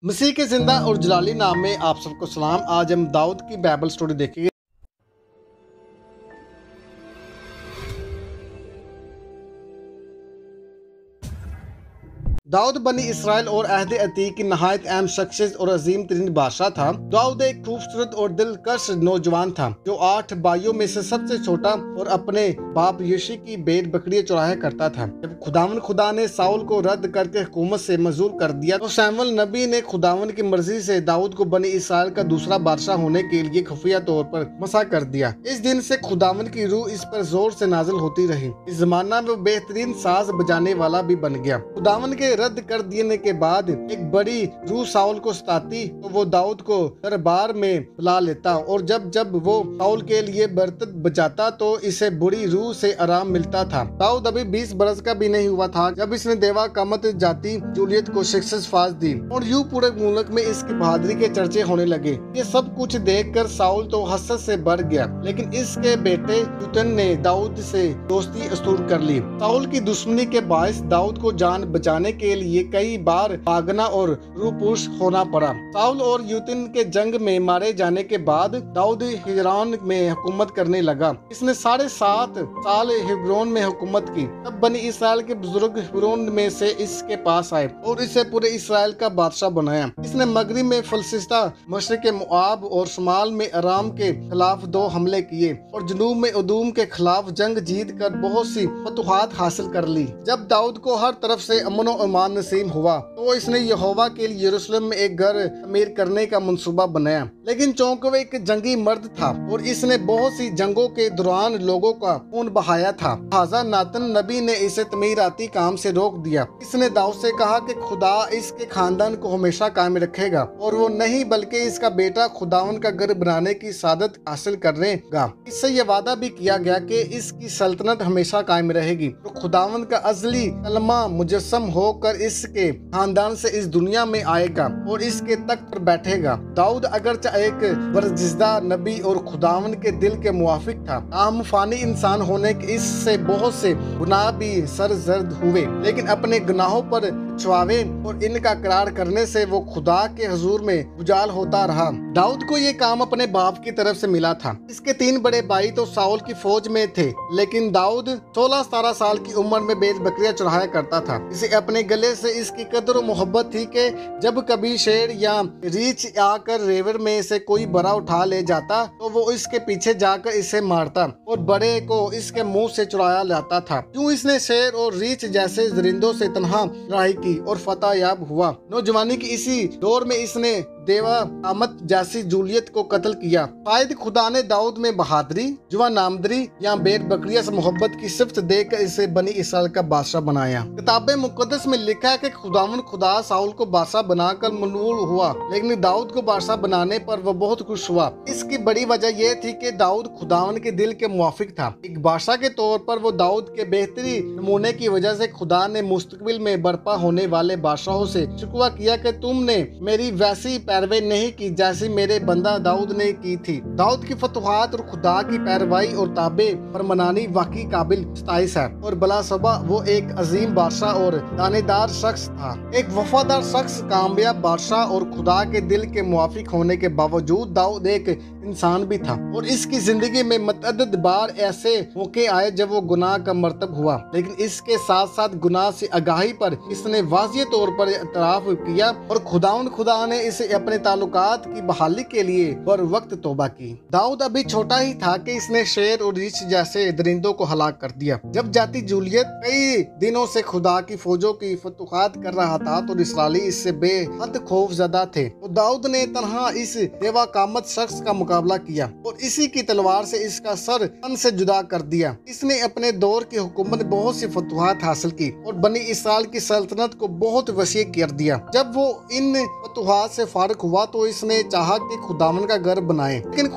मसीह के जिंदा और जलाली नाम में आप सबको सलाम। आज हम दाऊद की बाइबल स्टोरी देखेंगे। दाऊद बनी इसराइल और अहद अतीक की नहायत अहम शख्सियत और अजीम तरीन बादशाह था। दाऊद एक खूबसूरत और दिलकश नौजवान था जो 8 भाइयों में से सबसे छोटा और अपने बाप यीशु की भेड़ बकरियां चुराया करता था। जब खुदा ने साउल को रद्द करके हुकूमत से मंजूर कर दिया तो शमूएल नबी ने खुदावन की मर्जी से दाऊद को बनी इसराइल का दूसरा बादशाह होने के लिए खुफिया तौर पर मसा कर दिया। इस दिन से खुदावन की रूह इस पर जोर से नाजिल होती रही। इस जमाना में वो बेहतरीन साज बजाने वाला भी बन गया। खुदावन के रद्द कर देने के बाद एक बड़ी रूह साउल को सताती तो वो दाऊद को दरबार में बुला लेता और जब जब वो साउल के लिए बर्तन बजाता तो इसे बुरी रूह से आराम मिलता था। दाऊद अभी 20 बरस का भी नहीं हुआ था जब इसने देवा कामत जाती जूलियत को शिकस्त फाज दी और यूं पूरे मुल्क में इसकी बहादुरी के चर्चे होने लगे। ये सब कुछ देखकर साउल तो हसरत से बढ़ गया, लेकिन इसके बेटे यूतन ने दाऊद से दोस्ती अस्तूर कर ली। साउल की दुश्मनी के बायस दाऊद को जान बचाने के लिए कई बार भागना और रूपोश होना पड़ा। साउल और यूतन के जंग में मारे जाने के बाद दाऊद हिजरान में हुकूमत करने लगा। इसने 7.5 साल हिब्रोन में हुकूमत की। तब बनी इसराइल के बुजुर्ग हिब्रोन में से इसके पास आए और इसे पूरे इसराइल का बादशाह बनाया। इसने मगरिब में फलस्तीन, मशरिक मुआब और शुमाल में अराम के खिलाफ 2 हमले किए और जनूब में उदूम के खिलाफ जंग जीत कर बहुत सी फतुहात हासिल कर ली। जब दाऊद को हर तरफ से अमन और ईमान नसीब हुआ तो इसने यहोवा के लिए यरूशलेम में एक घर अमीर करने का मंसूबा बनाया। लेकिन चूंकि वह एक जंगी मर्द था और इसने बहुत सी जंगों के दौरान लोगों का खून बहाया था, लिहाजा नातन नबी ने इसे तमीराती काम से रोक दिया। इसने दाऊद से कहा कि खुदा इसके खानदान को हमेशा कायम रखेगा और वो नहीं बल्कि इसका बेटा खुदावन का घर बनाने की सादत हासिल करेगा। इससे यह वादा भी किया गया कि इसकी सल्तनत हमेशा कायम रहेगी। तो खुदावन का अजली कलमा मुजस्सम होकर इसके खानदान से इस दुनिया में आएगा और इसके तख्त पर बैठेगा। दाऊद अगरचे एक बरजिदा नबी और खुदावन के दिल के मुवाफिक था, आम फानी इंसान होने के इससे बहुत से गुनाह भी सरजर्द हुए, लेकिन अपने गुनाहों पर छुआवे और इनका करार करने से वो खुदा के हुजूर में उजाल होता रहा। दाऊद को ये काम अपने बाप की तरफ से मिला था। इसके 3 बड़े भाई तो साउल की फौज में थे, लेकिन दाऊद 16-17 साल की उम्र में भेड़ बकरियां चढ़ाया करता था। इसे अपने गले से इसकी कदर मोहब्बत थी कि जब कभी शेर या रीछ आकर रेवर में से कोई बड़ा उठा ले जाता तो वो इसके पीछे जाकर इसे मारता और बड़े को इसके मुंह से चुराया लाता था। क्यों इसने शेर और रीछ जैसे दरिंदों से तन्हा लड़ाई की और फतह याब हुआ। नौजवानी की इसी दौर में इसने देवा कामत जैसी जूलियत को कत्ल किया। शायद खुदा ने दाऊद में बहादुरी, जुवान आमदरी या भेड़ बकरियां से मोहब्बत की सिफ्त देकर इसे बनी इसराइल का बादशाह बनाया। किताबे मुकद्दस में लिखा है कि खुदा साउल को बादशाह बनाकर मनूर हुआ, लेकिन दाऊद को बादशाह बनाने पर वह बहुत खुश हुआ। इसकी बड़ी वजह यह थी कि दाऊद खुदावन के दिल के मुवाफिक था। एक बादशाह के तौर पर वो दाऊद के बेहतरीन नमूने की वजह से खुदा ने मुस्तकबिल में बर्पा होने वाले बादशाहों से शिकवा किया कि तुमने मेरी वैसी पैरवी नहीं की जैसी मेरे बंदा दाऊद ने की थी। दाऊद की फतुहात और खुदा की पैरवाई और ताबे फरमानी वाकई काबिल सताइश है और बलासबा वो एक अजीम बादशाह और दानेदार शख्स था। एक वफादार शख्स, कामयाब बादशाह और खुदा के दिल के मुवाफिक होने के बावजूद दाऊद एक इंसान भी था और इसकी जिंदगी में मतअद्दिद बार ऐसे मौके आए जब वो गुनाह का मर्तब हुआ, लेकिन इसके साथ साथ गुनाह से आगाही पर इसने वाज़िह तौर पर इतराफ किया और खुदा ने इसे अपने ताल्लुकात की बहाली के लिए बर वक्त तौबा की। दाऊद अभी छोटा ही था कि इसने शेर और रीछ जैसे दरिंदों को हलाक कर दिया। जब जाती जूलियत कई दिनों से खुदा की फौजों की फतुहात कर रहा था तो इसराइली इससे बेहद खौफजदा थे। तो दाऊद ने तन्हा इस देवा कामत शख्स का मुकाबला किया और इसी की तलवार से इसका सर तन से जुदा कर दिया। इसने अपने दौर की हुकूमत में बहुत सी फतुहात हासिल की और बनी इसराइल की सल्तनत को बहुत वसी कर दिया। जब वो इन फतुहात से फारिग हुआ तो इसने चाहा कि खुदावन का घर बनाए, लेकिन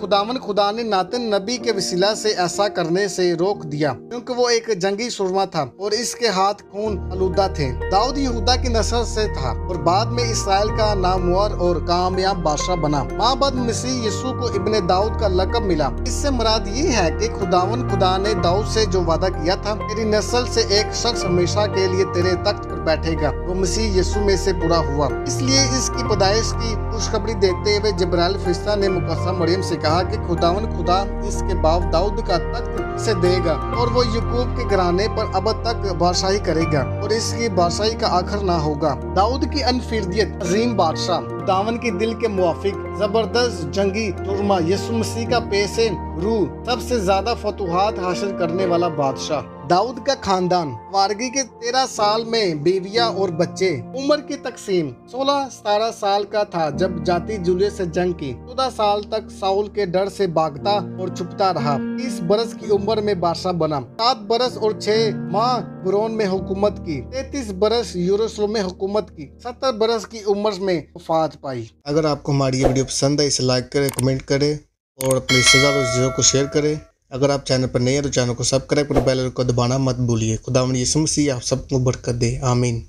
खुदा ने नातन नबी के वसीला से ऐसा करने से रोक दिया क्योंकि वो एक जंगी सुरमा था और इसके हाथ खून आलूदा थे। दाऊद यहूदा की नस्ल से था और बाद में इसराइल का नामवर और कामयाब बादशाह बना। माबद मसीह यीशु को इब्ने दाऊद का लक़ब मिला। इससे मुराद ये है कि खुदा ने दाऊद से जो वादा किया था, तेरी नस्ल से एक शख्स हमेशा के लिए तेरे तख्त पर बैठेगा, वो मसीह यीशु में से पूरा हुआ। इसलिए इसकी पैदाइश की खुशखबरी देते हुए जिब्राइल फरिश्ता ने मुकद्दसा मरियम से कहा कि खुदा इसके बाप दाऊद का तख्त से देगा और वो याकूब के घराने पर अब तक बादशाही करेगा और इसकी बादशाही का आखिर ना होगा। दाऊद की अनफिरदियत, अजीम बादशाह, खुदावन के दिल के मुवाफिक, जबरदस्त जंगी तुरमा, यीशु मसीह का पेशे रूह, सबसे ज्यादा फतूहात हासिल करने वाला बादशाह। दाऊद का खानदान, वारगी के 13 साल में बीवियां और बच्चे। उम्र की तकसीम, 16-17 साल का था जब जाती जूलियस से जंग की। 14 साल तक साउल के डर से भागता और छुपता रहा। 30 बरस की उम्र में बादशाह बना। 7 बरस और 6 माह गुरोन में हुकूमत की। 33 बरस यरूशलेम में हुकूमत की। 70 बरस की उम्र में वफात पाई। अगर आपको हमारी ये वीडियो पसंद है, इसे लाइक करें, कमेंट करें और अपने रिश्तेदारों और चीज़ों को शेयर करें। अगर आप चैनल पर नए हैं तो चैनल को सब्सक्राइब और बेल आइकन को दबाना मत भूलिए। खुदावंद यीशु मसीह आप सबको बरकत दे। आमीन।